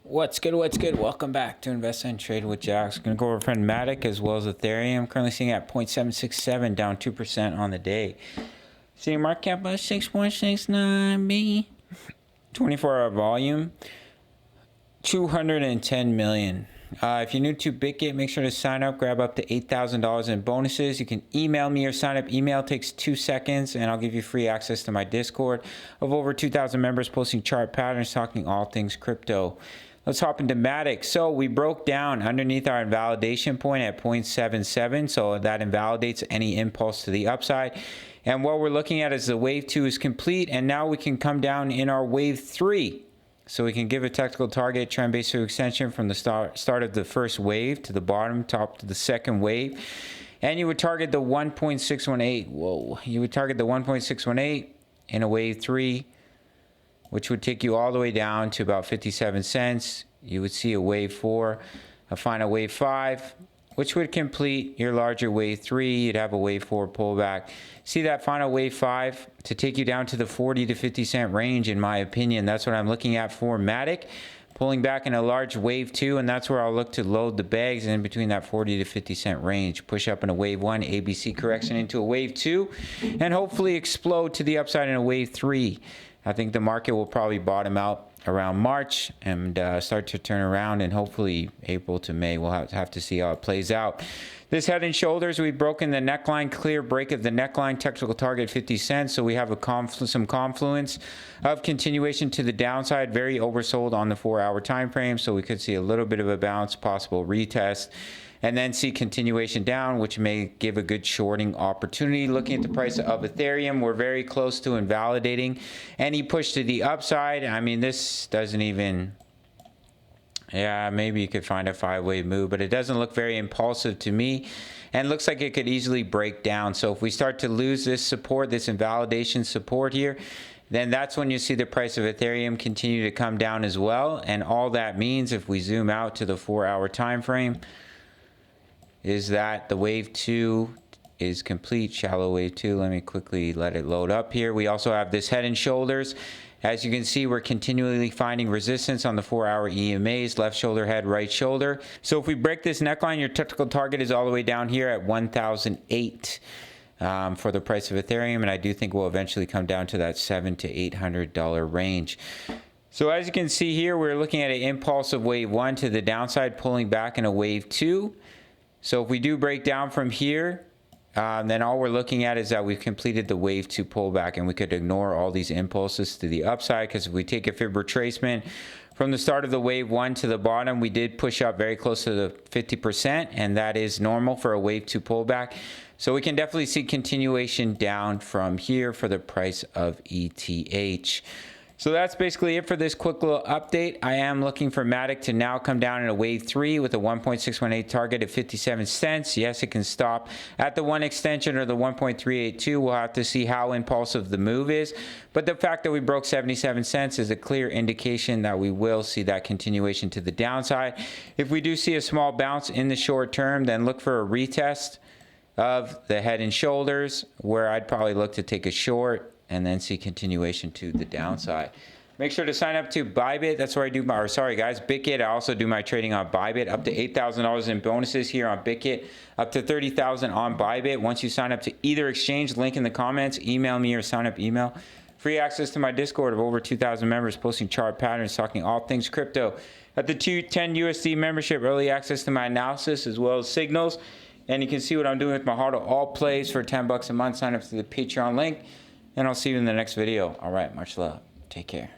What's good? What's good? Welcome back to Invest and Trade with Jax. Going to go over friend Matic as well as Ethereum. Currently seeing at 0.767, down 2% on the day. Seeing market cap of 6.69 B. 24-hour volume, 210 million. If you're new to BitGet, make sure to sign up. Grab up to $8,000 in bonuses. You can email me or sign up. Email takes 2 seconds, and I'll give you free access to my Discord of over 2,000 members posting chart patterns, talking all things crypto. Let's hop into Matic. So we broke down underneath our invalidation point at 0.77. So that invalidates any impulse to the upside. And what we're looking at is the wave 2 is complete. And now we can come down in our wave 3. So we can give a technical target trend based extension from the start of the first wave to the bottom, top to the second wave. And you would target the 1.618. Whoa. You would target the 1.618 in a wave 3, which would take you all the way down to about 57 cents. You would see a wave 4, a final wave 5, which would complete your larger wave 3. You'd have a wave 4 pullback. See that final wave 5 to take you down to the 40 to 50 cent range, in my opinion. That's what I'm looking at for Matic. Pulling back in a large wave 2, and that's where I'll look to load the bags in between that 40 to 50 cent range. Push up in a wave 1, ABC correction into a wave 2, and hopefully explode to the upside in a wave 3. I think the market will probably bottom out around March and start to turn around, and hopefully April to May. We'll have to see how it plays out. This head and shoulders, we've broken the neckline, clear break of the neckline, technical target 50 cents. So we have some confluence of continuation to the downside, very oversold on the 4-hour time frame. So we could see a little bit of a bounce, possible retest, and then see continuation down, which may give a good shorting opportunity. Looking at the price of Ethereum, we're very close to invalidating any push to the upside. I mean, this doesn't even, yeah, maybe you could find a 5-wave move, but it doesn't look very impulsive to me, and looks like it could easily break down. So if we start to lose this support, this invalidation support here, then that's when you see the price of Ethereum continue to come down as well. And all that means, if we zoom out to the 4-hour time frame, is that the wave 2 is complete, shallow wave 2. Let me quickly let it load up here. We also have this head and shoulders. As you can see, we're continually finding resistance on the 4-hour EMAs, left shoulder, head, right shoulder. So if we break this neckline, your technical target is all the way down here at 1,008 for the price of Ethereum. And I do think we'll eventually come down to that $700 to $800 range. So as you can see here, we're looking at an impulse of wave 1 to the downside, pulling back in a wave 2. So if we do break down from here, then all we're looking at is that we've completed the wave 2 pullback, and we could ignore all these impulses to the upside, because if we take a fib retracement from the start of the wave 1 to the bottom, we did push up very close to the 50%, and that is normal for a wave 2 pullback. So we can definitely see continuation down from here for the price of ETH. So that's basically it for this quick little update. I am looking for Matic to now come down in a wave 3 with a 1.618 target at 57 cents. Yes, it can stop at the 1 extension or the 1.382. We'll have to see how impulsive the move is. But the fact that we broke 77 cents is a clear indication that we will see that continuation to the downside. If we do see a small bounce in the short term, then look for a retest of the head and shoulders, where I'd probably look to take a short and then see continuation to the downside. Make sure to sign up to Bybit. That's where I do my, or sorry guys, BitGet. I also do my trading on Bybit. Up to $8,000 in bonuses here on BitGet. Up to $30,000 on Bybit. Once you sign up to either exchange, link in the comments, email me or sign up email. Free access to my Discord of over 2,000 members posting chart patterns, talking all things crypto. At the 210 USD membership, early access to my analysis as well as signals. And you can see what I'm doing with my HODL all plays for 10 bucks a month. Sign up to the Patreon link. And I'll see you in the next video. All right, much love. Take care.